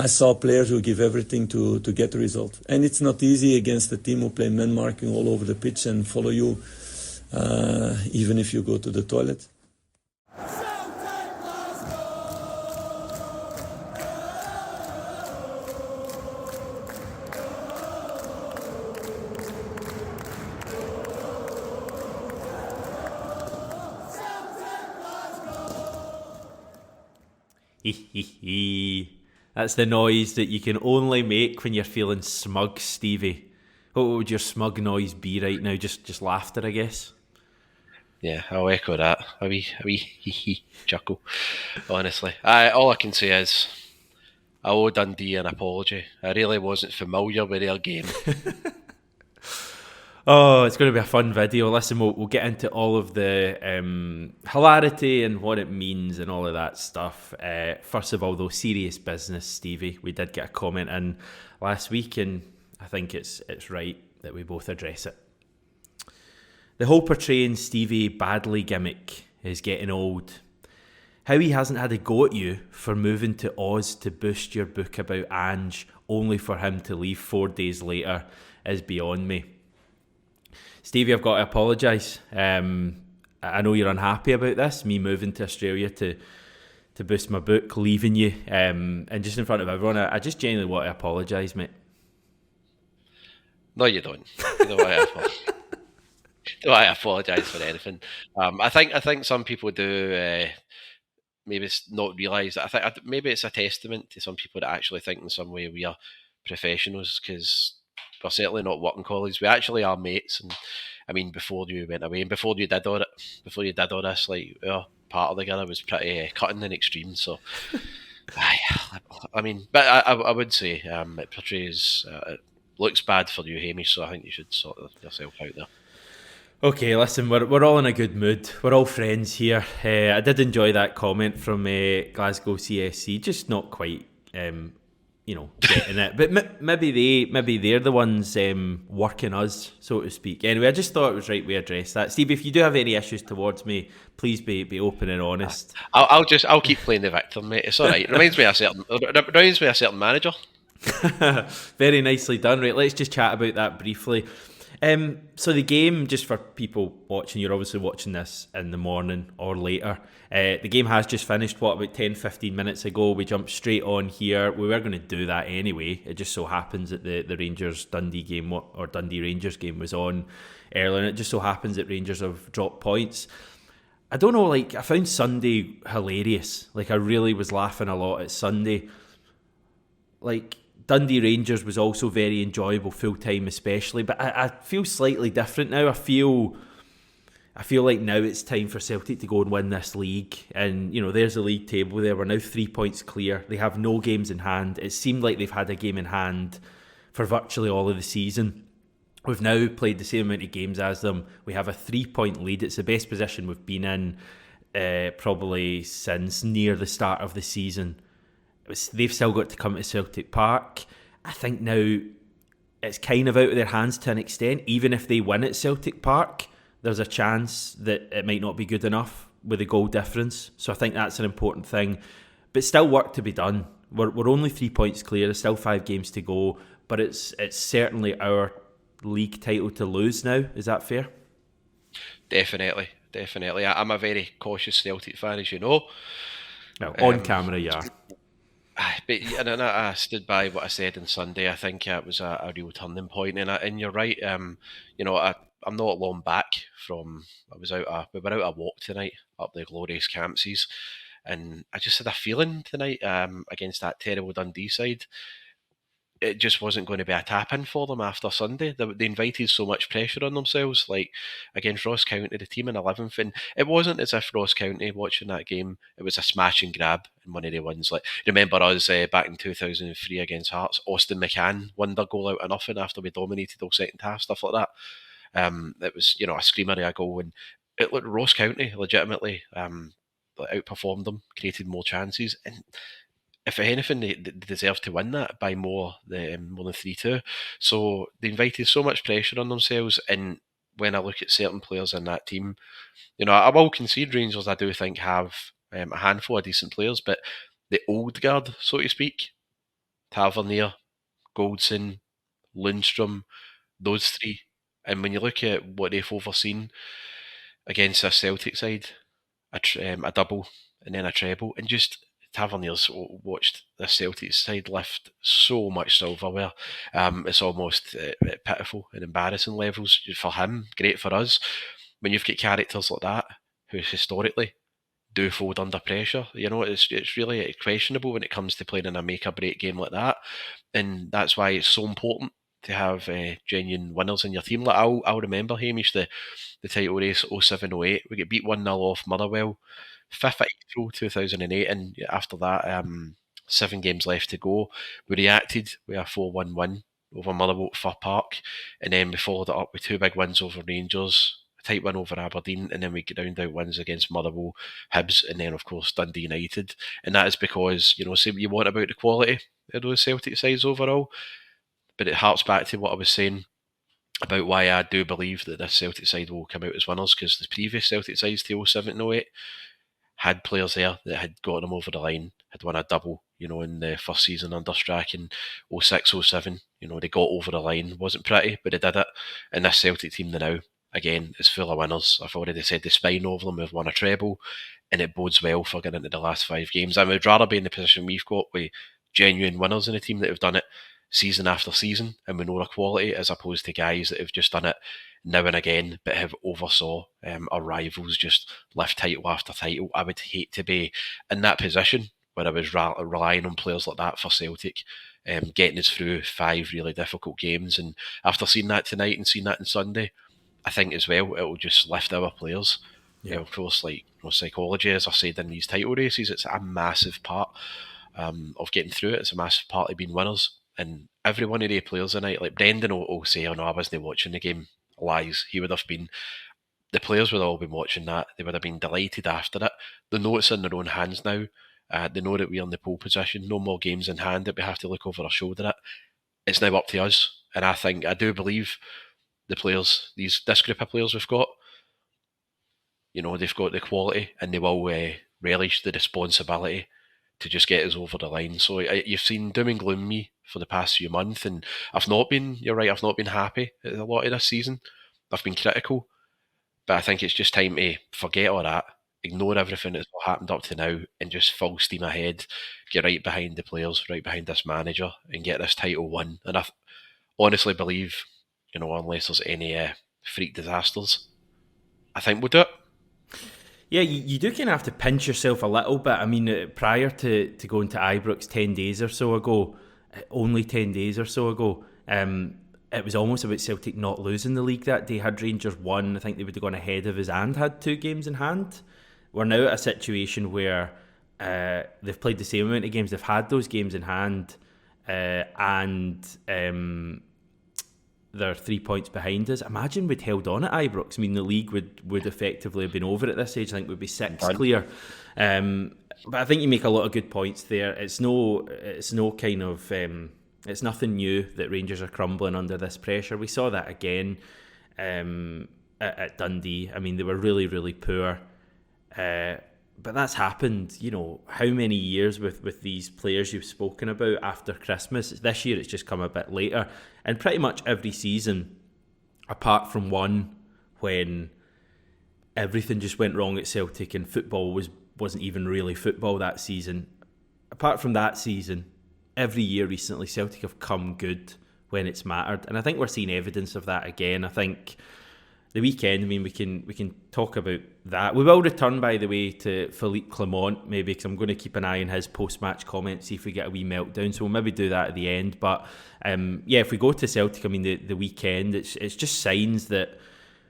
I saw players who give everything to get the result. And it's not easy against a team who play man marking all over the pitch and follow you, even if you go to the toilet. That's the noise that you can only make when you're feeling smug, Stevie. What would your smug noise be right now? Just laughter, I guess. Yeah, I'll echo that. A wee hee chuckle. Honestly, all I can say is I owe Dundee an apology. I really wasn't familiar with their game. Oh, it's going to be a fun video. Listen, we'll get into all of the hilarity and what it means and all of that stuff. First of all, though, serious business, Stevie. We did get a comment in last week, and I think it's right that we both address it. The whole portraying Stevie badly gimmick is getting old. How he hasn't had a go at you for moving to Oz to boost your book about Ange, only for him to leave 4 days later, is beyond me. Stevie, I've got to apologise. I know you're unhappy about this, me moving to Australia to boost my book, leaving you, and just in front of everyone. I just genuinely want to apologise, mate. No, you don't. You know why I apologise for anything. I think some people do maybe not realise that. I think maybe it's a testament to some people that actually think in some way we are professionals, because we're certainly not working colleagues. We actually are mates. And I mean, before you went away and before you did all this, like, our part together was pretty cutting and extreme. So, I mean, but I would say it portrays. It looks bad for you, Hamish. So I think you should sort yourself out there. Okay, listen, we're all in a good mood. We're all friends here. I did enjoy that comment from Glasgow CSC. Just not quite, getting it. But maybe they're the ones working us, so to speak. Anyway, I just thought it was right we address that. Steve, if you do have any issues towards me, please be open and honest. I'll keep playing the victim, mate. It's all right. It reminds me of a certain manager. Very nicely done. Right, let's just chat about that briefly. So the game, just for people watching, you're obviously watching this in the morning or later. The game has just finished, about 10-15 minutes ago. We jumped straight on here. We were going to do that anyway. It just so happens that the Rangers-Dundee game, or Dundee-Rangers game, was on earlier, and it just so happens that Rangers have dropped points. I don't know, I found Sunday hilarious. I really was laughing a lot at Sunday. Dundee Rangers was also very enjoyable full time, especially. But I feel slightly different now. I feel like now it's time for Celtic to go and win this league. And there's the league table there. We're now 3 points clear. They have no games in hand. It seemed like they've had a game in hand for virtually all of the season. We've now played the same amount of games as them. We have a 3-point lead. It's the best position we've been in probably since near the start of the season. They've still got to come to Celtic Park. I think now it's kind of out of their hands to an extent. Even if they win at Celtic Park, there's a chance that it might not be good enough with the goal difference. So I think that's an important thing. But still work to be done. We're only 3 points clear. There's still 5 games to go. But it's certainly our league title to lose now. Is that fair? Definitely. I'm a very cautious Celtic fan, as you know. No, on camera, yeah. But I stood by what I said on Sunday. I think it was a real turning point, and you're right. I'm not long back from. We were out a walk tonight up the glorious Campsies, and I just had a feeling tonight against that terrible Dundee side. It just wasn't going to be a tap-in for them after Sunday. They invited so much pressure on themselves, like against Ross County, the team in 11th, and it wasn't as if Ross County, watching that game, it was a smash and grab in one of the ones. Like, remember us back in 2003 against Hearts, Austin McCann won their goal out of nothing after we dominated all second half, stuff like that. It was, a screamer of a goal, and it looked Ross County legitimately outperformed them, created more chances, and if anything, they deserve to win that by more than 3-2. So they invited so much pressure on themselves. And when I look at certain players in that team, I will concede Rangers, I do think, have a handful of decent players, but the old guard, so to speak, Tavernier, Goldson, Lundstrom, those three. And when you look at what they've overseen against a Celtic side, a double and then a treble, and just Tavernier's watched the Celtic side lift so much silverware. It's almost pitiful and embarrassing levels for him. Great for us. When you've got characters like that who historically do fold under pressure, it's really questionable when it comes to playing in a make or break game like that, and that's why it's so important to have genuine winners in your team. Like I'll remember, Hamish, the title race 07-08. We get beat 1-0 off Motherwell, 5th of April 2008, and after that, 7 games left to go. We reacted with a 4-1 win over Motherwell at Fir Park, and then we followed it up with 2 big wins over Rangers, a tight win over Aberdeen, and then we get round out wins against Motherwell, Hibs, and then of course Dundee United. And that is because, say what you want about the quality of those Celtic sides overall, but it harks back to what I was saying about why I do believe that this Celtic side will come out as winners, because the previous Celtic sides to 07-08 had players there that had got them over the line, had won a double, in the first season under Strachan, 06-07, they got over the line. Wasn't pretty, but they did it. And this Celtic team now, again, is full of winners. I've already said the spine over them. We've won a treble, and it bodes well for getting into the last 5 games. I would rather be in the position we've got with genuine winners in a team that have done it season after season and we know their quality, as opposed to guys that have just done it now and again but have oversaw our rivals just lift title after title. I would hate to be in that position where I was relying on players like that for Celtic, getting us through 5 really difficult games. And after seeing that tonight and seeing that on Sunday, I think as well it'll just lift our players. Yeah. Of course, psychology, as I said, in these title races, it's a massive part of getting through it. It's a massive part of being winners. And every one of the players tonight, like Brendan will say, "Oh no, I wasn't watching the game." Lies. He would have been. The players would have all been watching that. They would have been delighted after it. They know it's in their own hands now. They know that we're in the pole position. No more games in hand that we have to look over our shoulder at. It's now up to us. And I do believe the players, this group of players we've got, they've got the quality and they will relish the responsibility to just get us over the line. So you've seen doom and gloom me for the past few months, and you're right, I've not been happy at a lot of this season. I've been critical, but I think it's just time to forget all that, ignore everything that's happened up to now, and just full steam ahead, get right behind the players, right behind this manager, and get this title won. And I honestly believe, unless there's any freak disasters, I think we'll do it. Yeah, you do kind of have to pinch yourself a little bit. I mean, prior to going to Ibrox 10 days or so ago, only 10 days or so ago, it was almost about Celtic not losing the league that day. Had Rangers won, I think they would have gone ahead of us and had 2 games in hand. We're now at a situation where they've played the same amount of games, they've had those games in hand, and they're 3 points behind us. Imagine we'd held on at Ibrox. I mean, the league would effectively have been over at this stage. I think we'd be 6 clear. But I think you make a lot of good points there. It's nothing new that Rangers are crumbling under this pressure. We saw that again at Dundee. I mean, they were really, really poor. But that's happened, how many years with these players you've spoken about after Christmas. This year it's just come a bit later. And pretty much every season, apart from one when everything just went wrong at Celtic and football wasn't even really football that season. Apart from that season, every year recently, Celtic have come good when it's mattered. And I think we're seeing evidence of that again. I think the weekend, we can talk about that. We will return, by the way, to Philippe Clement, maybe, because I'm going to keep an eye on his post-match comments, see if we get a wee meltdown. So we'll maybe do that at the end. But if we go to Celtic, the weekend, it's just signs that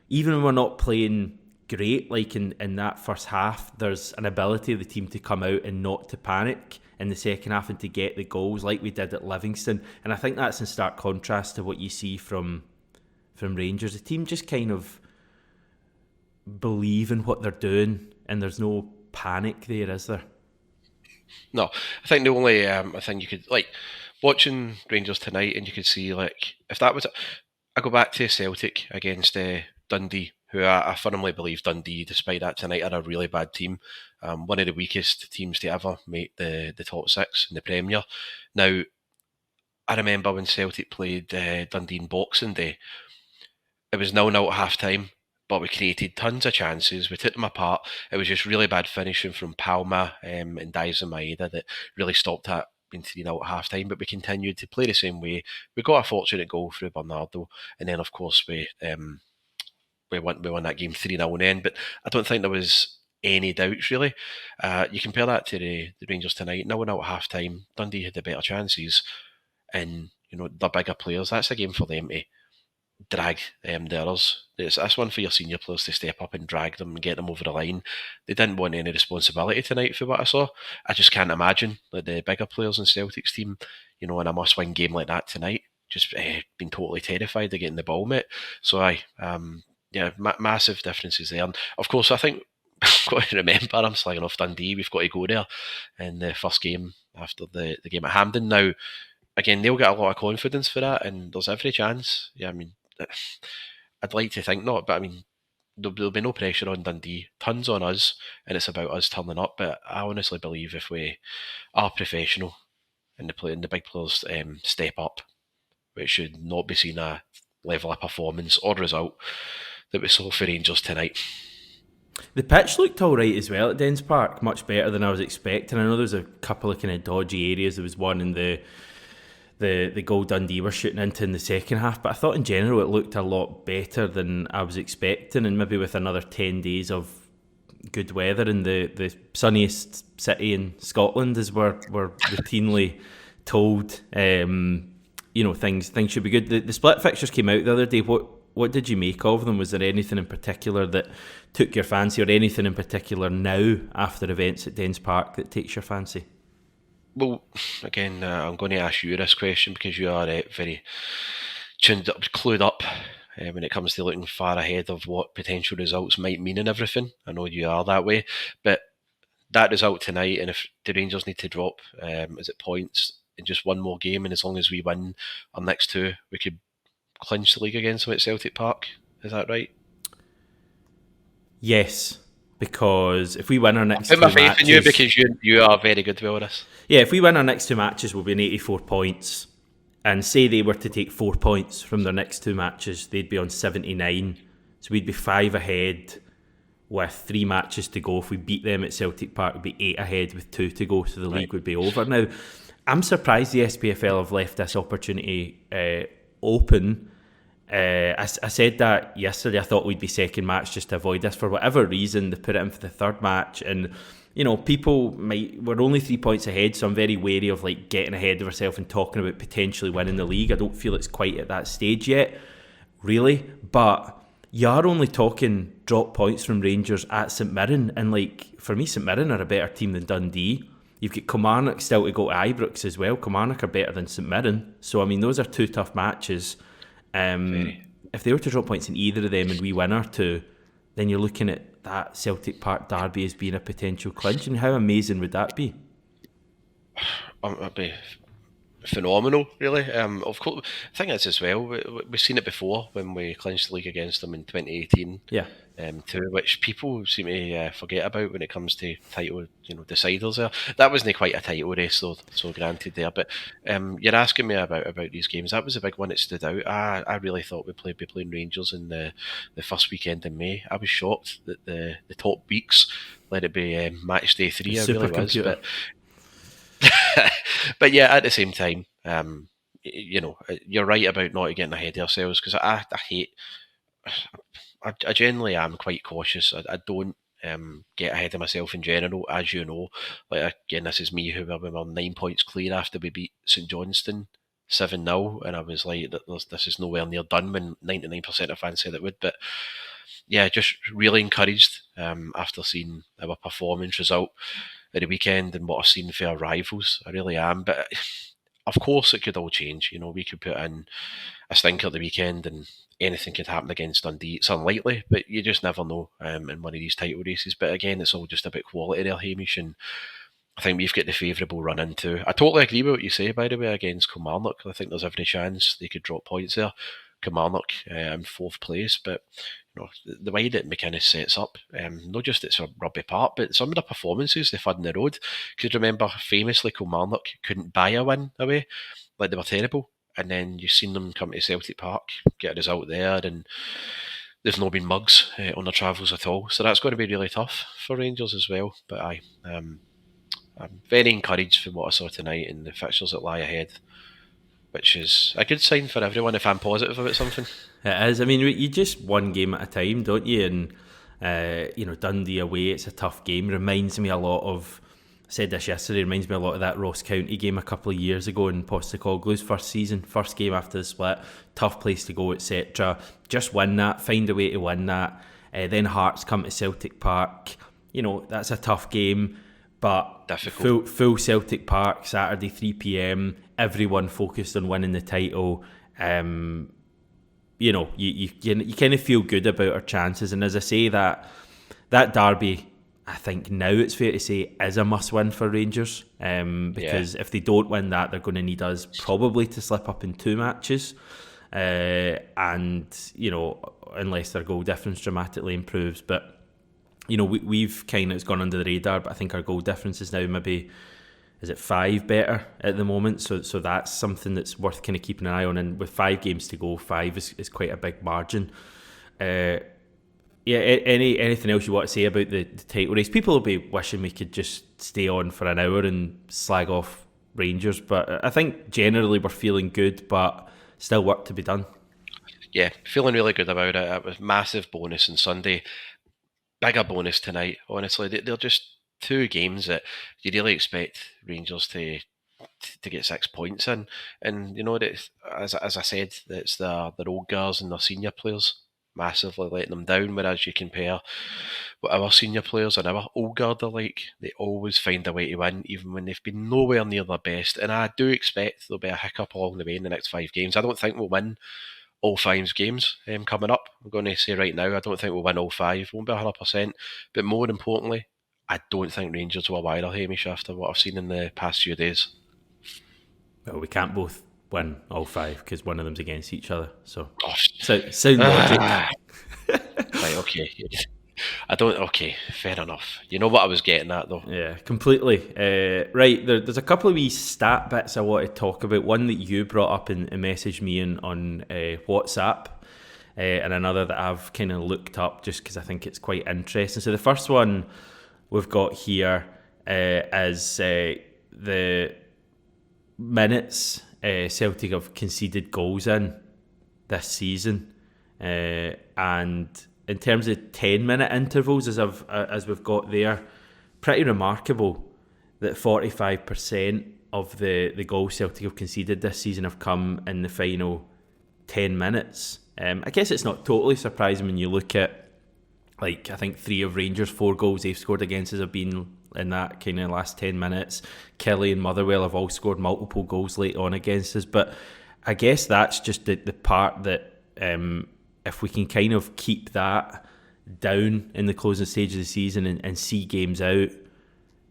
even when we're not playing great, like in that first half, there's an ability of the team to come out and not to panic in the second half and to get the goals like we did at Livingston. And I think that's in stark contrast to what you see from Rangers. The team just kind of believe in what they're doing, and there's no panic there, is there? No, I think the only thing you could, watching Rangers tonight, and you could see, if that was I go back to Celtic against Dundee, who I firmly believe Dundee, despite that tonight, are a really bad team. One of the weakest teams to ever make the top 6 in the Premier. Now, I remember when Celtic played Dundee in Boxing Day, it was 0-0 at half time, but we created tons of chances. We took them apart. It was just really bad finishing from Palma and dives in Idah that really stopped that being 3-0 at half time. But we continued to play the same way. We got a fortunate goal through Bernardo, and then of course we won that game 3-0 in the end. But I don't think there was any doubts really. You compare that to the Rangers tonight, 0-0 at half time. Dundee had the better chances, and the bigger players. That's a game for them to drag the others. That's one for your senior players to step up and drag them and get them over the line. They didn't want any responsibility tonight for what I saw. I just can't imagine that the bigger players in Celtic's team, in a must-win game like that tonight, just been totally terrified of getting the ball, mate. So massive differences there. And of course, I think I've got to remember, I'm slagging off Dundee. We've got to go there in the first game after the game at Hampden. Now, again, they'll get a lot of confidence for that, and there's every chance. Yeah, I mean, I'd like to think not, but I mean, there'll be no pressure on Dundee. Tons on us, and it's about us turning up. But I honestly believe if we are professional and the big players step up, it should not be seen a level of performance or result that we saw for Rangers tonight. The pitch looked all right as well at Dens Park, much better than I was expecting. I know there was a couple of kind of dodgy areas. There was one in the goal Dundee were shooting into in the second half, but I thought in general it looked a lot better than I was expecting, and maybe with another 10 days of good weather in the sunniest city in Scotland, as we're routinely told, things should be good. The split fixtures came out the other day. What did you make of them? Was there anything in particular that took your fancy, or anything in particular now after events at Dens Park that takes your fancy? Well, again, I'm going to ask you this question because you are very tuned up, clued up when it comes to looking far ahead of what potential results might mean and everything. I know you are that way, but that result tonight, and if the Rangers need to drop, points in just one more game, and as long as we win our next two, we could clinch the league against them at Celtic Park. Is that right? Yes, because if we win our next two matches... I put my faith in you because you are very good with us. Yeah, if we win our next two matches, we'll be on 84 points. And say they were to take 4 points from their next two matches, they'd be on 79. So we'd be 5 ahead with 3 matches to go. If we beat them at Celtic Park, we'd be 8 ahead with 2 to go, so the league would be over. Now, I'm surprised the SPFL have left this opportunity open. I said that yesterday. I thought we'd be second match just to avoid this. For whatever reason, they put it in for the third match, and we're only 3 points ahead, so I'm very wary of getting ahead of ourselves and talking about potentially winning the league. I don't feel it's quite at that stage yet, really. But you are only talking drop points from Rangers at St Mirren, and for me, St Mirren are a better team than Dundee. You've got Kilmarnock still to go to Ibrox as well. Kilmarnock are better than St Mirren, so I mean those are 2 tough matches. If they were to drop points in either of them and we win our 2, then you're looking at that Celtic Park derby as being a potential clinch. And how amazing would that be? It'd be phenomenal, really. Of course, the thing is as well, we've seen it before when we clinched the league against them in 2018. Yeah. Too, which people seem to forget about when it comes to title, deciders there. That wasn't quite a title race, though, so granted there. But you're asking me about these games. That was a big one that stood out. I really thought we'd be playing Rangers in the first weekend in May. I was shocked that the top weeks let it be match day 3. I really was. But yeah, at the same time, you're right about not getting ahead of ourselves, because I hate. I generally am quite cautious. I don't get ahead of myself in general, as you know. Again, this is me, who we were 9 points clear after we beat St Johnstone 7-0, and I was like, this is nowhere near done, when 99% of fans said it would. But yeah, just really encouraged after seeing our performance result at the weekend and what I've seen for our rivals. I really am. But of course, it could all change. We could put in a stinker at the weekend and anything could happen against Dundee. It's unlikely, but you just never know in one of these title races. But again, it's all just about quality there, Hamish, and I think we've got the favourable run into. I totally agree with what you say, by the way, against Kilmarnock. I think there's every chance they could drop points there. Kilmarnock in 4th place, but the way that McInnes sets up, not just it's a rugby part, but some of the performances they've had on the road. Because remember, famously, Kilmarnock couldn't buy a win away, like they were terrible. And then you've seen them come to Celtic Park, get a result there, and they've not been mugs on their travels at all. So that's going to be really tough for Rangers as well. But I'm very encouraged from what I saw tonight and the fixtures that lie ahead, which is a good sign for everyone if I'm positive about something. It is. I mean, you just one game at a time, don't you? And Dundee away, it's a tough game. Reminds me a lot of, I said this yesterday, reminds me a lot of that Ross County game a couple of years ago in Postecoglou's first game after the split. Tough place to go, etc. Just win that, find a way to win that. Then Hearts come to Celtic Park. That's a tough game, but difficult. Full Celtic Park, Saturday 3 p.m. Everyone focused on winning the title. You kind of feel good about our chances. And as I say, that derby, I think now it's fair to say, is a must-win for Rangers. Because if they don't win that, they're going to need us probably to slip up in 2 matches. Unless their goal difference dramatically improves. But, we've kind of, it's gone under the radar, but I think our goal difference is now maybe, is it 5 better at the moment? So that's something that's worth kind of keeping an eye on. And with 5 games to go, 5 is quite a big margin. Anything else you want to say about the title race? People will be wishing we could just stay on for an hour and slag off Rangers, but I think generally we're feeling good, but still work to be done. Yeah, feeling really good about it. It was massive bonus on Sunday, bigger bonus tonight. Honestly, they're just 2 games that you really expect Rangers to get 6 points in, and that, as I said, it's their old girls and their senior players massively letting them down. Whereas you compare what our senior players and our old guard are like, they always find a way to win, even when they've been nowhere near their best. And I do expect there'll be a hiccup along the way in the next 5 games. I don't think we'll win all 5 games coming up. I'm going to say right now, I don't think we'll win all 5. Won't be 100%. But more importantly, I don't think Rangers will either, Hamish, after what I've seen in the past few days. Well, we can't both win all 5 because one of them's against each other. So sound logic. Right, okay. Okay, fair enough. You know what I was getting at, though. Yeah, completely. Right, there's a couple of wee stat bits I want to talk about. One that you brought up and messaged me on WhatsApp, and another that I've kind of looked up just because I think it's quite interesting. So the first one we've got here is the minutes Celtic have conceded goals in this season, and in terms of 10-minute intervals, as we've got there, pretty remarkable that 45% of the goals Celtic have conceded this season have come in the final 10 minutes. I guess it's not totally surprising when you look at, I think 3 of Rangers' 4 goals they've scored against us have been in that kind of last 10 minutes. Kelly and Motherwell have all scored multiple goals late on against us. But I guess that's just the part that if we can kind of keep that down in the closing stage of the season and see games out,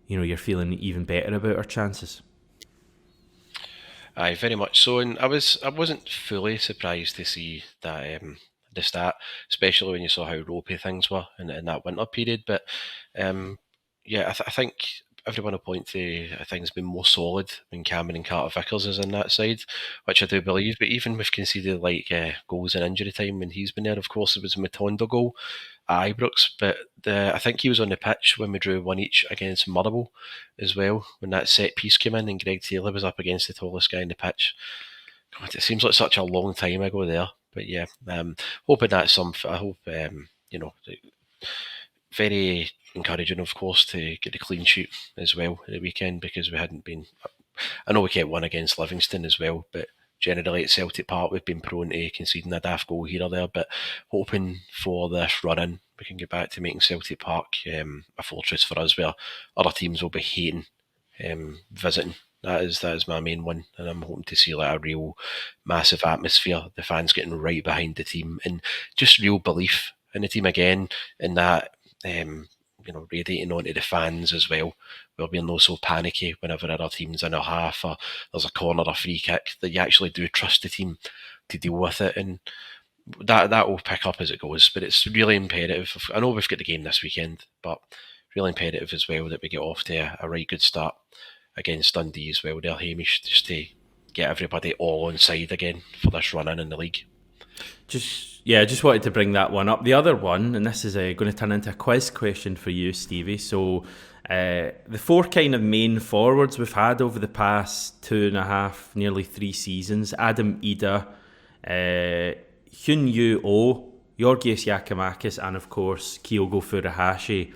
you're feeling even better about our chances. Aye, very much so. And I wasn't fully surprised to see that the stat, especially when you saw how ropey things were in that winter period. But I think everyone will point to things being more solid when Cameron and Carter Vickers is in that side, which I do believe. But even with conceded goals in injury time when he's been there, of course, it was a Matondo goal at Ibrox. But I think he was on the pitch when we drew 1 each against Motherwell as well, when that set piece came in and Greg Taylor was up against the tallest guy in the pitch. God, it seems like such a long time ago there. But yeah, hoping that's I hope, very encouraging, of course, to get the clean sheet as well at the weekend, because we hadn't been. I know we kept 1 against Livingston as well, but generally at Celtic Park we've been prone to conceding a daft goal here or there. But hoping for this run-in, we can get back to making Celtic Park a fortress for us, where other teams will be hating visiting. That is my main one, and I'm hoping to see a real massive atmosphere, the fans getting right behind the team, and just real belief in the team again, and that radiating onto the fans as well, where we're not so panicky whenever other team's in a half or there's a corner or free kick, that you actually do trust the team to deal with it. And that will pick up as it goes. But it's really imperative. I know we've got the game this weekend, but really imperative as well that we get off to a right good start against Dundee as well there, Hamish, just to get everybody all on side again for this run in the league. Just wanted to bring that one up. The other one, and this is going to turn into a quiz question for you, Stevie. So the four kind of main forwards we've had over the past 2.5, nearly 3 seasons: Adam Idah, Hyeongyu Oh, Georgios Giacomakis, and of course Kyogo Furuhashi.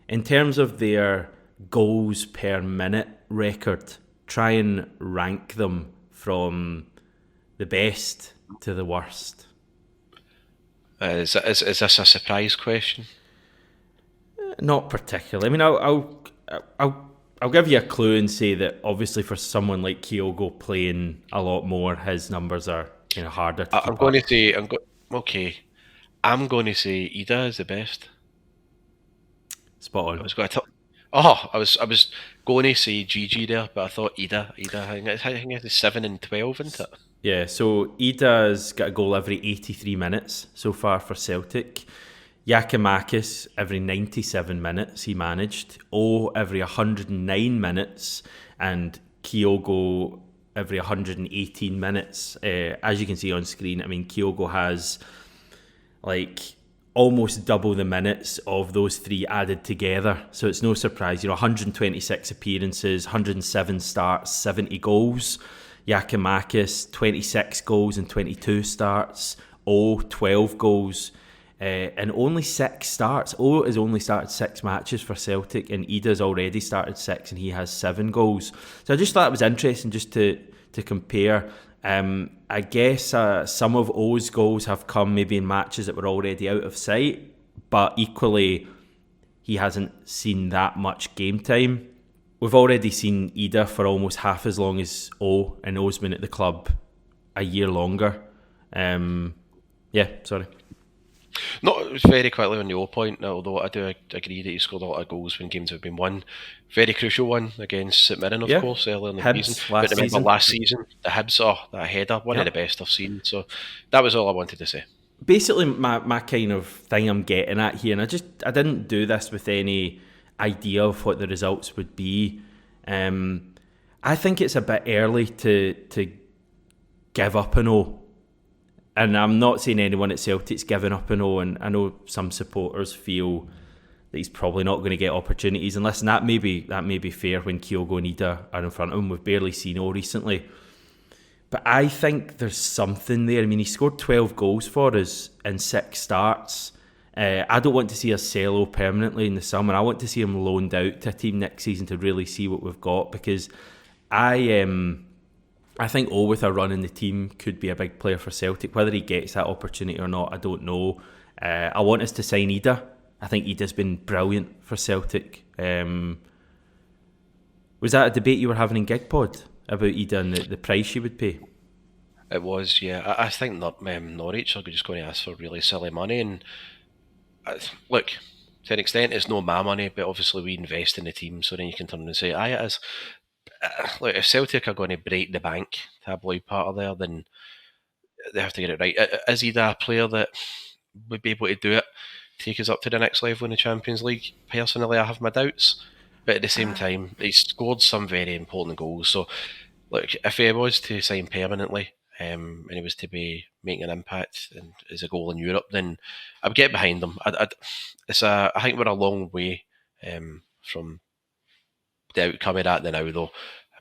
In terms of their goals per minute record, try and rank them from the best to the worst. Is this a surprise question? Not particularly. I mean, I'll give you a clue and say that obviously for someone like Kyogo playing a lot more, his numbers are kind of harder to keep I'm going to say I'm going to say Idah is the best. Spot on. I was going to I was going to say Gigi there, but I thought Idah. I think it's 7 and 12, isn't it? Yeah, so Idah's got a goal every 83 minutes so far for Celtic. Giacomakis every 97 minutes he managed. Oh, every 109 minutes. And Kyogo every 118 minutes. As you can see on screen, I mean, Kyogo has like almost double the minutes of those three added together. So it's no surprise, 126 appearances, 107 starts, 70 goals. Giacomakis, 26 goals and 22 starts. Oh, 12 goals and only 6 starts. Oh has only started 6 matches for Celtic, and Idah's already started 6 and he has 7 goals. So I just thought it was interesting just to compare. I guess some of O's goals have come maybe in matches that were already out of sight, but equally he hasn't seen that much game time. We've already seen Idah for almost half as long as O, and O's been at the club a year longer. Sorry. Not very quickly on the O point, although I do agree that he scored a lot of goals when games have been won. Very crucial one against St Mirren, of course, earlier in the season. But remember last season, the Hibs, that header, one of the best I've seen. So that was all I wanted to say. Basically, my kind of thing I'm getting at here, and I didn't do this with any idea of what the results would be. I think it's a bit early to give up an O. And I'm not saying anyone at Celtic's given up an O, and I know some supporters feel that he's probably not going to get opportunities. And listen, that may be fair when Kyogo and Idah are in front of him. We've barely seen O recently. But I think there's something there. I mean, he scored 12 goals for us in 6 starts. I don't want to see us sell O permanently in the summer. I want to see him loaned out to a team next season to really see what we've got, because I think O with a run in the team could be a big player for Celtic. Whether he gets that opportunity or not, I don't know. I want us to sign Idah. I think Idah's been brilliant for Celtic. Was that a debate you were having in GigPod about Idah and the price you would pay? It was, yeah. I think Norwich are just going to ask for really silly money. And look, to an extent, it's not my money, but obviously we invest in the team, so then you can turn and say, it is. Look, if Celtic are going to break the bank tabloid part of there, then they have to get it right. Is he a player that would be able to do it, take us up to the next level in the Champions League? Personally, I have my doubts, but at the same time, he scored some very important goals. So, look, if he was to sign permanently and he was to be making an impact and as a goal in Europe, then I would get behind him. I think we're a long way from the outcome of that now, though.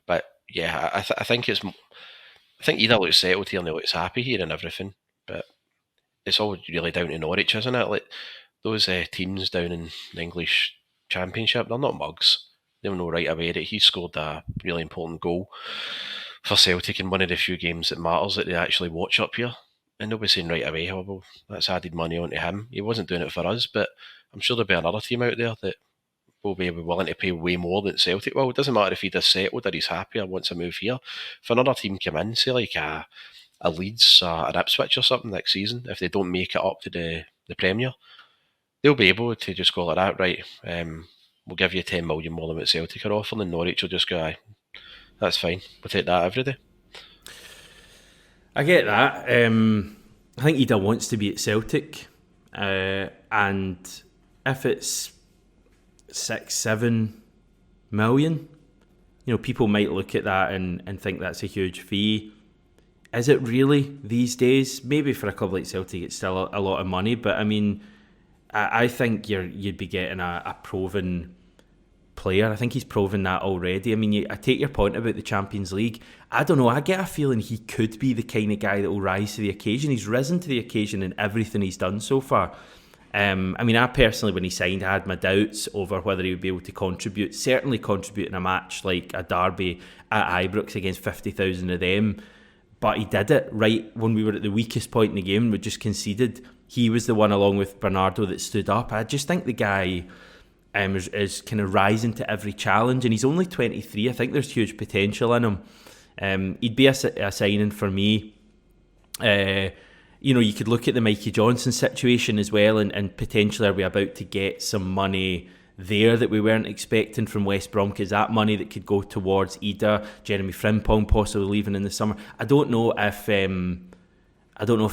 But yeah, I think Idah looks settled here and he looks happy here and everything. But it's all really down to Norwich, isn't it? Like those teams down in the English Championship, they're not mugs. They'll know right away that he scored a really important goal for Celtic in one of the few games that matters that they actually watch up here. And they'll be saying right away, oh, well, that's added money onto him. He wasn't doing it for us, but I'm sure there'll be another team out there that will be willing to pay way more than Celtic. Well, it doesn't matter if he does settled or he's happy or wants to move here. If another team come in, say like a Leeds or an Ipswich or something next season, if they don't make it up to the Premier, they'll be able to just go like that, right, we'll give you 10 million more than what Celtic are offering, and Norwich will just go, aye, that's fine, we'll take that every day. I get that. I think Idah wants to be at Celtic, and if it's 6-7 million, people might look at that and think that's a huge fee. Is it really these days? Maybe for a club like Celtic it's still a lot of money, but I mean, I think you'd be getting a proven player. I think he's proven that already. I mean, I take your point about the Champions League. I don't know, I get a feeling he could be the kind of guy that will rise to the occasion. He's risen to the occasion in everything he's done so far. I mean, I personally, when he signed, I had my doubts over whether he would be able to contribute. Certainly contribute in a match like a derby at Ibrox against 50,000 of them. But he did it right when we were at the weakest point in the game. We just conceded. He was the one, along with Bernardo, that stood up. I just think the guy is kind of rising to every challenge, and he's only 23. I think there's huge potential in him. He'd be a signing for me. You could look at the Mikey Johnson situation as well, and potentially are we about to get some money there that we weren't expecting from West Brom? Because that money that could go towards Idah, Jeremy Frimpong possibly leaving in the summer. I don't know if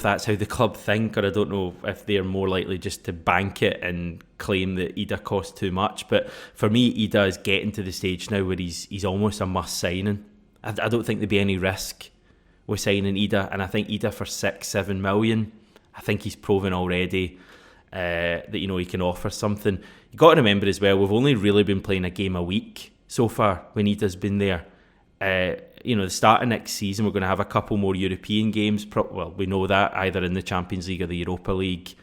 that's how the club think, or I don't know if they're more likely just to bank it and claim that Idah costs too much. But for me, Idah is getting to the stage now where he's almost a must signing. I don't think there'd be any risk with signing Idah, and I think Idah for 6-7 million, I think he's proven already that he can offer something. You got to remember as well, we've only really been playing a game a week so far when Idah's been there. The start of next season, we're going to have a couple more European games. We know that, either in the Champions League or the Europa League.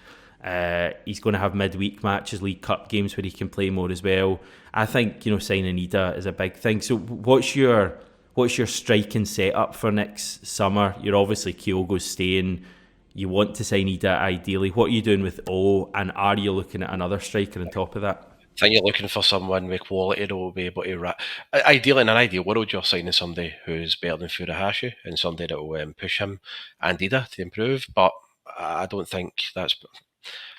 He's going to have midweek matches, League Cup games where he can play more as well. I think signing Idah is a big thing. So what's your striking setup for next summer? You're obviously Kyogo's staying. You want to sign Idah ideally. What are you doing with O, and are you looking at another striker on top of that? I think you're looking for someone with quality that will be able to... Ideally, in an ideal world, you're signing somebody who's better than Furuhashi and somebody that will push him and Idah to improve. But I don't think that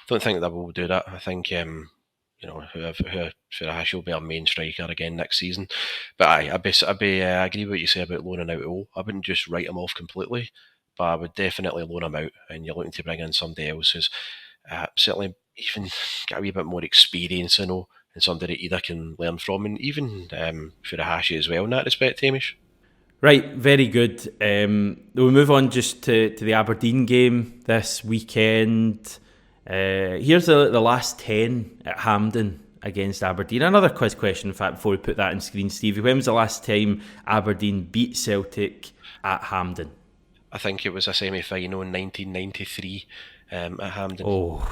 will do that. I think whoever Furuhashi will be our main striker again next season. But I agree with what you say about loaning out O. I wouldn't just write him off completely, but I would definitely loan him out. And you're looking to bring in somebody else who's certainly even got a wee bit more experience, and somebody that Idah can learn from, and even Furuhashi as well in that respect, Hamish. Right, very good. We'll move on just to the Aberdeen game this weekend. Here's the last 10 at Hampden against Aberdeen. Another quiz question, in fact, before we put that on screen, Stevie. When was the last time Aberdeen beat Celtic at Hampden? I think it was a semi-final in 1993 at Hampden. Oh,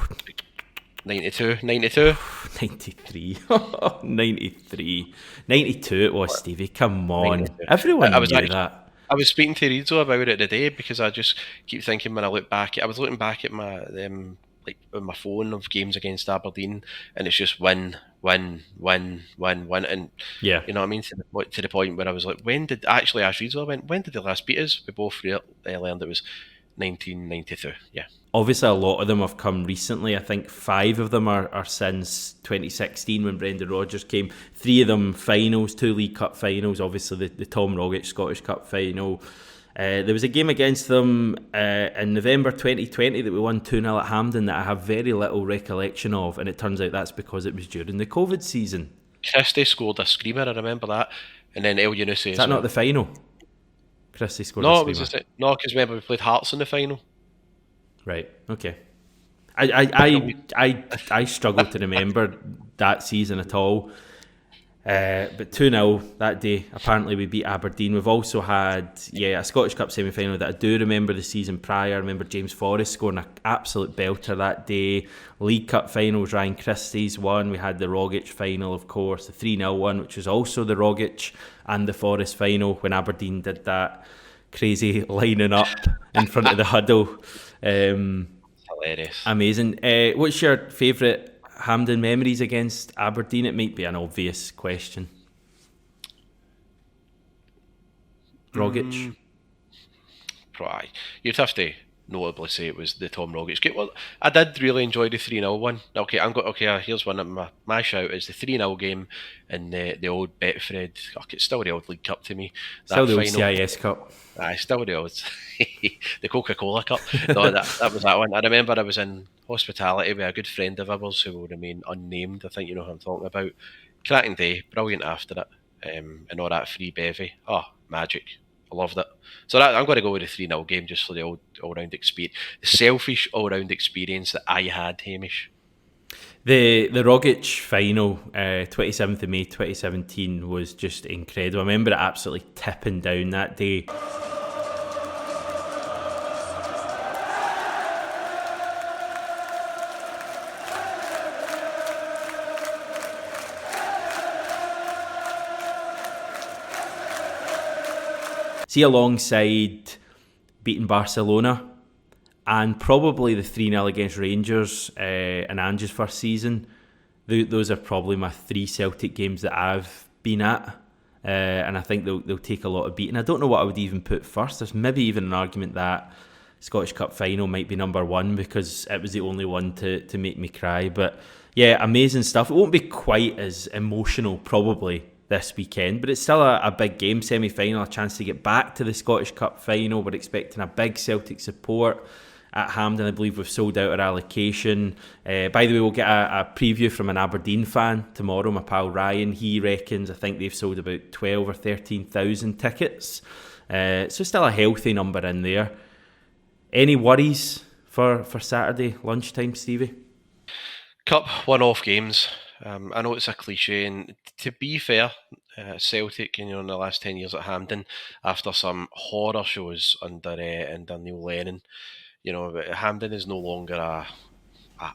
92? 93. 93. 92 it was, Stevie. Come on. 92. Everyone knew that. I was speaking to Rizzo about it today, because I just keep thinking, when I look back, I was looking back at my on my phone of games against Aberdeen, and it's just win, and yeah, you know what I mean, to the point where I was like, when did they last beat us? We both learned it was 1992. Yeah. Obviously, a lot of them have come recently. I think 5 of them are since 2016 when Brendan Rodgers came. 3 of them finals, 2 League Cup finals. Obviously, the Tom Rogic Scottish Cup final. There was a game against them in November 2020 that we won 2-0 at Hampden that I have very little recollection of, and it turns out that's because it was during the COVID season. Christie scored a screamer, I remember that, and then El Yunusi. Is that not the final? Christie scored a screamer. No, because remember we played Hearts in the final. Right. Okay. I struggle to remember that season at all. But 2-0 that day. Apparently we beat Aberdeen. We've also had a Scottish Cup semi-final that I do remember the season prior. I remember James Forrest scoring an absolute belter that day. League Cup finals, Ryan Christie's one. We had the Rogic final, of course, the 3-0 one, which was also the Rogic and the Forrest final when Aberdeen did that crazy lining up in front of the huddle. Hilarious. Amazing. What's your favourite Hampden memories against Aberdeen? It might be an obvious question. Rogic? You'd have to notably say it was the Tom Rogic game. Well, I did really enjoy the 3-0 one. Okay, here's one of my shout is the 3-0 game in the old Betfred. It's still the old League Cup to me. Still the old CIS Cup. Aye, still the old the Coca-Cola Cup. No, that was that one. I remember I was in hospitality with a good friend of ours who will remain unnamed. I think you know who I'm talking about. Cracking day, brilliant after it, and all that free bevy. Oh, magic. I loved it. So I'm going to go with the 3-0 game just for the all-round experience. The selfish all-round experience that I had, Hamish. The Rogic final, 27th of May 2017, was just incredible. I remember it absolutely tipping down that day. See, alongside beating Barcelona and probably the 3-0 against Rangers in Ange's first season, those are probably my 3 Celtic games that I've been at. And I think they'll take a lot of beating. I don't know what I would even put first. There's maybe even an argument that Scottish Cup final might be number 1 because it was the only one to make me cry. But yeah, amazing stuff. It won't be quite as emotional probably this weekend, but it's still a big game, semi-final, a chance to get back to the Scottish Cup final. We're expecting a big Celtic support at Hampden. I believe we've sold out our allocation. By the way, we'll get a preview from an Aberdeen fan tomorrow, my pal Ryan. He reckons, I think they've sold about 12 or 13,000 tickets. So still a healthy number in there. Any worries for Saturday lunchtime, Stevie? Cup one-off games. I know it's a cliche, and to be fair, Celtic, in the last 10 years at Hampden, after some horror shows under Neil Lennon, Hampden is no longer a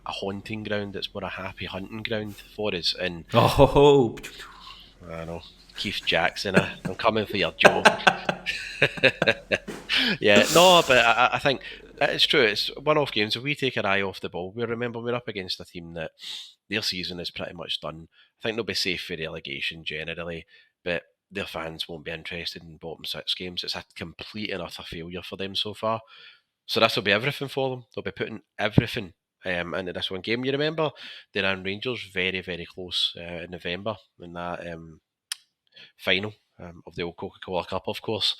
haunting ground. It's more a happy hunting ground for us. And I know, Keith Jackson, I'm coming for your joke. Yeah, no, but I think it's true. It's one-off games. If we take our eye off the ball, we're up against a team that their season is pretty much done. I think they'll be safe for relegation generally, but their fans won't be interested in bottom 6 games. It's a complete and utter failure for them so far. So this will be everything for them. They'll be putting everything into this one game. You remember they ran Rangers very, very close in November in that final of the old Coca-Cola Cup, of course.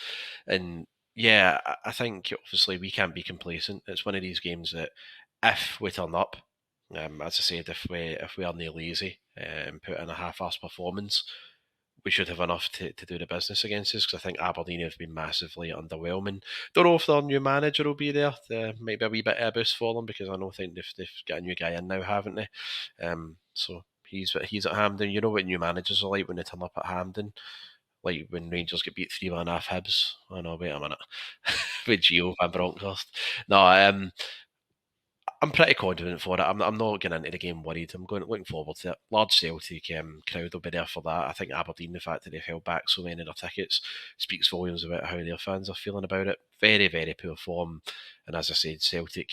And yeah, I think obviously we can't be complacent. It's one of these games that if we turn up, as I said, if we are near lazy and put in a half-assed performance, we should have enough to do the business against us, because I think Aberdeen have been massively underwhelming. Don't know if their new manager will be there. Maybe a wee bit of a boost for them, because I think they've got a new guy in now, haven't they? So he's at Hampden. You know what new managers are like when they turn up at Hampden. Like when Rangers get beat 3-1 off Hibs. Oh no, wait a minute. With Gio Van Bronckhorst. No, I'm pretty confident for it. I'm not getting into the game worried. I'm looking forward to it. Large Celtic crowd will be there for that. I think Aberdeen, the fact that they've held back so many of their tickets, speaks volumes about how their fans are feeling about it. Very, very poor form. And as I said, Celtic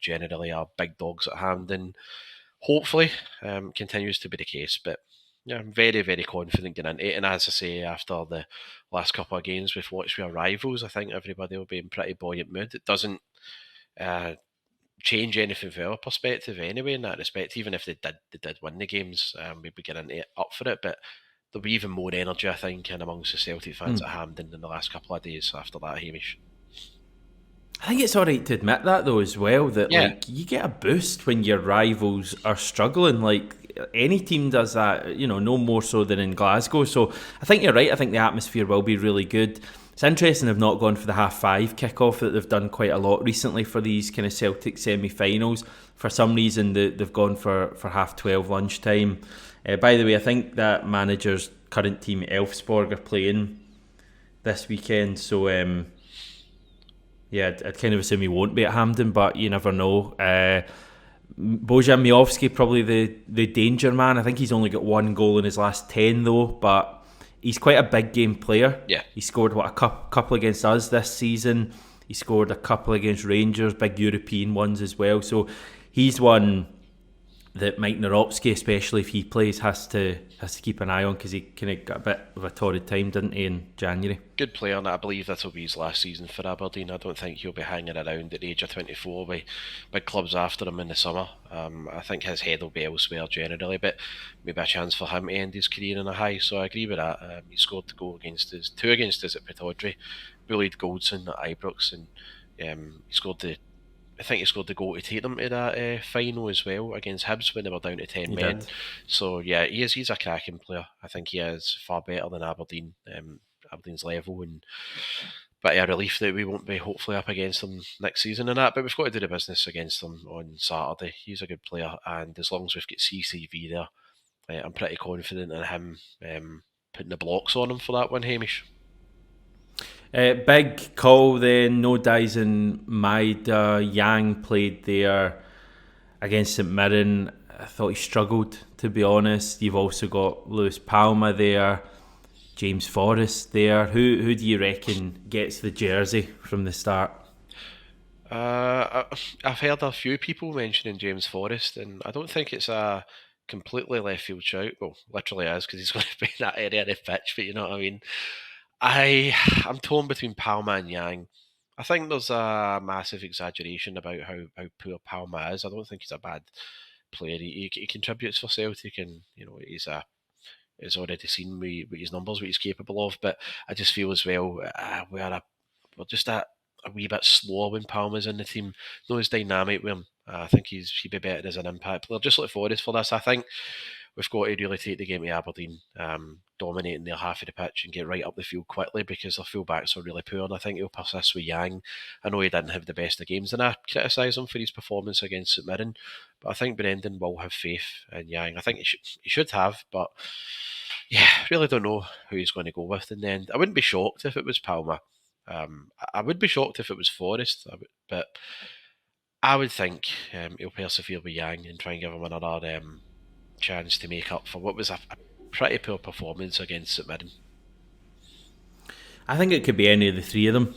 generally are big dogs at Hampden. Hopefully, continues to be the case. But yeah, I'm very, very confident getting into it. And as I say, after the last couple of games we've watched with our rivals, I think everybody will be in pretty buoyant mood. It doesn't change anything from our perspective anyway in that respect. Even if they did win the games, we'd be getting up for it, but there'll be even more energy, I think, in amongst the Celtic fans at Hampden in the last couple of days after that, Hamish. I think it's alright to admit that though as well, that like you get a boost when your rivals are struggling. Like any team does that, no more so than in Glasgow. So I think you're right. I think the atmosphere will be really good. It's interesting they've not gone for the 5:30 kickoff that they've done quite a lot recently for these kind of Celtic semi-finals. For some reason they've gone for 12:30 lunchtime. By the way, I think that manager's current team Elfsborg are playing this weekend, so I'd kind of assume he won't be at Hampden, but you never know. Bojan Miovski, probably the danger man. I think he's only got 1 goal in his last 10 though, but he's quite a big game player. Yeah. He scored a couple against us this season. He scored a couple against Rangers, big European ones as well. So he's one that Mike Naropsky, especially if he plays, has to keep an eye on, because he kind of got a bit of a torrid time, didn't he, in January? Good player, and I believe this will be his last season for Aberdeen. I don't think he'll be hanging around at the age of 24 with big clubs after him in the summer. I think his head will be elsewhere generally, but maybe a chance for him to end his career in a high. So I agree with that. He scored the goal two against us at Pittodrie, bullied Goldson at Ibrox, and he scored the goal to take them to that final as well against Hibs when they were down to 10 men. So yeah, he's a cracking player. I think he is far better than Aberdeen's level, and bit of a relief that we won't be hopefully up against them next season and that, but we've got to do the business against them on Saturday. He's a good player, and as long as we've got CCV there, I'm pretty confident in him putting the blocks on him for that one, Hamish. Big call then, no Dyson Maida. Yang played there against St Mirren. I thought he struggled, to be honest. You've also got Lewis Palma there, James Forrest there. Who do you reckon gets the jersey from the start? I've heard a few people mentioning James Forrest, and I don't think it's a completely left field shout. Well, literally is, because he's going to be in that area of the pitch, but you know what I mean. I'm torn between Palma and Yang. I think there's a massive exaggeration about how poor Palma is. I don't think he's a bad player. He contributes for Celtic, and you know he's already seen with his numbers what he's capable of. But I just feel as well we're just a wee bit slower when Palma's in the team. Not as dynamic with him. I think he'd be better as an impact player. Just like Forrest for this, I think we've got to really take the game to Aberdeen, dominating their half of the pitch and get right up the field quickly, because their full-backs are really poor, and I think he'll persist with Yang. I know he didn't have the best of games, and I criticise him for his performance against St Mirren, but I think Brendan will have faith in Yang. I think he should have, but yeah, really don't know who he's going to go with in the end. I wouldn't be shocked if it was Palma. I would be shocked if it was Forrest, but I would think he'll persevere with Yang and try and give him another chance to make up for what was a pretty poor performance against St Mirren. I think it could be any of the three of them.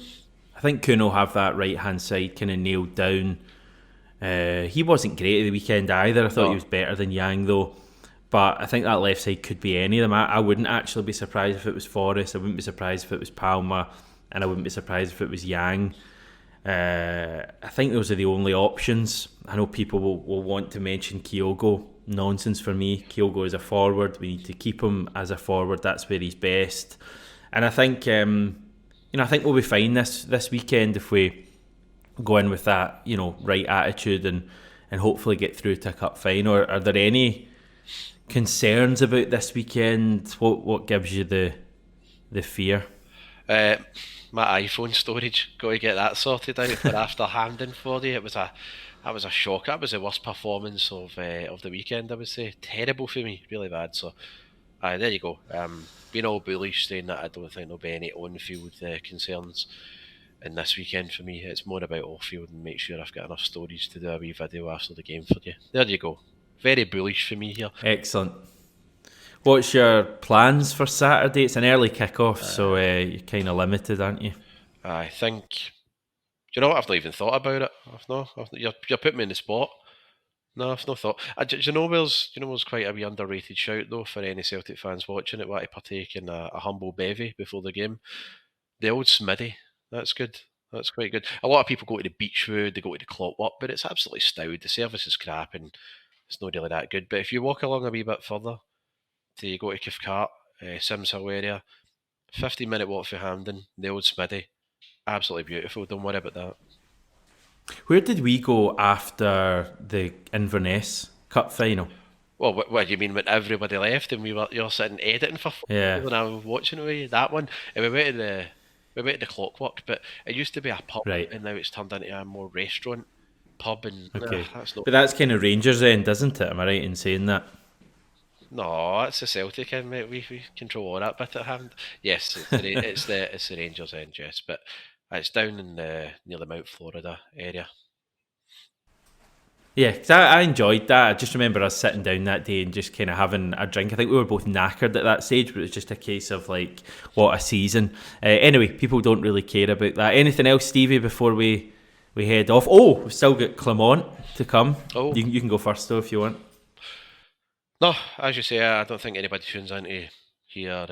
I think Kuhn will have that right hand side kind of nailed down. He wasn't great at the weekend either. I thought he was better than Yang though, but I think that left side could be any of them. I wouldn't actually be surprised if it was Forrest. I wouldn't be surprised if it was Palma, and I wouldn't be surprised if it was Yang. I think those are the only options. I know people will want to mention Kyogo. Nonsense for me. Kyogo is a forward. We need to keep him as a forward. That's where he's best. And I think I think we'll be fine this weekend if we go in with that right attitude and hopefully get through to a cup final. Are there any concerns about this weekend? What gives you the fear? My iPhone storage, got to get that sorted out for after Hampden for you. That was a shock. That was the worst performance of the weekend, I would say. Terrible for me, really bad. So, there you go. Being all bullish, saying that I don't think there'll be any on-field concerns in this weekend for me. It's more about off-field and make sure I've got enough storage to do a wee video after the game for you. There you go. Very bullish for me here. Excellent. What's your plans for Saturday? It's an early kick-off, so you're kind of limited, aren't you? I think... Do you know what? I've not even thought about it. You're putting me in the spot. No, I've not thought. Do you know where's quite a wee underrated shout though for any Celtic fans watching it? Want to partake in a humble bevy before the game? The old Smitty. That's good. That's quite good. A lot of people go to the Beechwood, they go to the Clockwork, but it's absolutely stowed. The service is crap and it's not really that good. But if you walk along a wee bit further, to go to Cathcart, Sims Hill area, 15-minute walk for Hampden, the old Smitty. Absolutely beautiful, don't worry about that. Where did we go after the Inverness Cup final? Well, what do you mean when everybody left and you're sitting editing for when I was watching it, that one? And we went to the Clockwork, but it used to be a pub, right, and now it's turned into a more restaurant pub. And okay, but that's kind of Rangers end, isn't it? Am I right in saying that? No, it's the Celtic end, mate. We control all that bit at hand. Yes, it's the Rangers end, yes, but it's down in near the Mount Florida area. Yeah, because I enjoyed that. I just remember us sitting down that day and just kind of having a drink. I think we were both knackered at that stage, but it was just a case of like, what a season. Anyway, people don't really care about that. Anything else, Stevie, before we head off? Oh, we've still got Clermont to come. Oh. You can go first though if you want. No, as you say, I don't think anybody tunes in to hear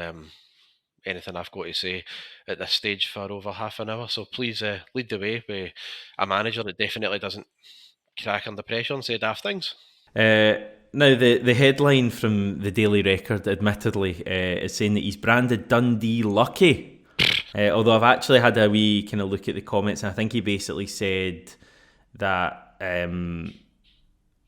anything I've got to say at this stage for over half an hour. So please lead the way with a manager that definitely doesn't crack under pressure and say daft things. Now, the headline from the Daily Record, admittedly, is saying that he's branded Dundee lucky. Although I've actually had a wee kind of look at the comments, and I think he basically said that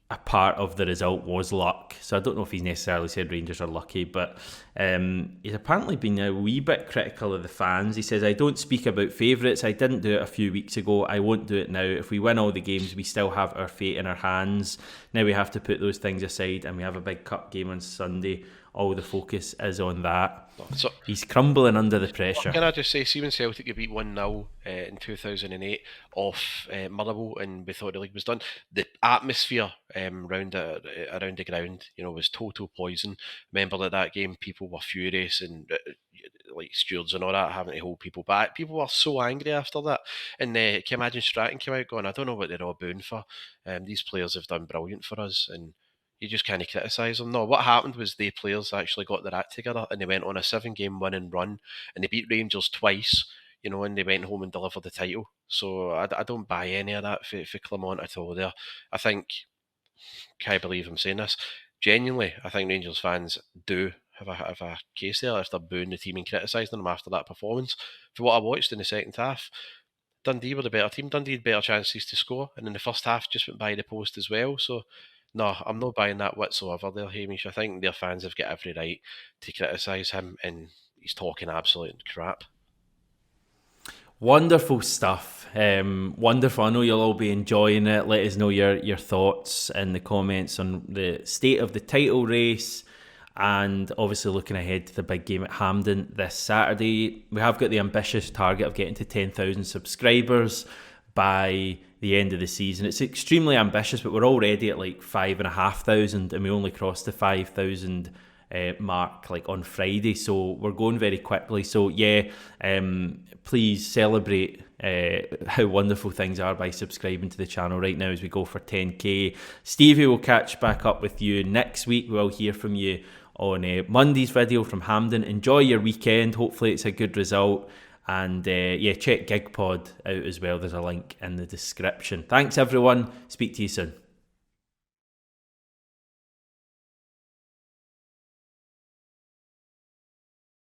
a part of the result was luck. So I don't know if he's necessarily said Rangers are lucky, but he's apparently been a wee bit critical of the fans. He says, I don't speak about favourites. I didn't do it a few weeks ago. I won't do it now. If we win all the games, we still have our fate in our hands. Now we have to put those things aside, and we have a big cup game on Sunday. All the focus is on that. So, he's crumbling under the pressure. Can I just say, see when Celtic beat 1-0 in 2008 off Motherwell, and we thought the league was done, the atmosphere around the ground, was total poison. Remember that game, people were furious, and like stewards and all that, having to hold people back. People were so angry after that. And can you imagine Stratton came out going, I don't know what they're all booing for. These players have done brilliant for us, and you just can't criticise them. No, what happened was the players actually got their act together, and they went on a 7-game winning run, and they beat Rangers twice, and they went home and delivered the title. So I don't buy any of that for Clement at all there. I think, can't believe I'm saying this, genuinely, I think Rangers fans do have a case there if they're booing the team and criticising them after that performance. For what I watched in the second half, Dundee were the better team. Dundee had better chances to score, and in the first half just went by the post as well. So no, I'm not buying that whatsoever there, Hamish. I think their fans have got every right to criticise him, and he's talking absolute crap. Wonderful stuff. Wonderful. I know you'll all be enjoying it. Let us know your thoughts in the comments on the state of the title race, and obviously looking ahead to the big game at Hampden this Saturday. We have got the ambitious target of getting to 10,000 subscribers by the end of the season. It's extremely ambitious, but we're already at like 5,500, and we only crossed the 5,000 mark like on Friday, so we're going very quickly. So yeah, please celebrate how wonderful things are by subscribing to the channel right now as we go for 10k. Stevie will catch back up with you next week. We'll hear from you on Monday's video from Hampden. Enjoy your weekend. Hopefully it's a good result. And check GigPod out as well. There's a link in the description. Thanks everyone. Speak to you soon.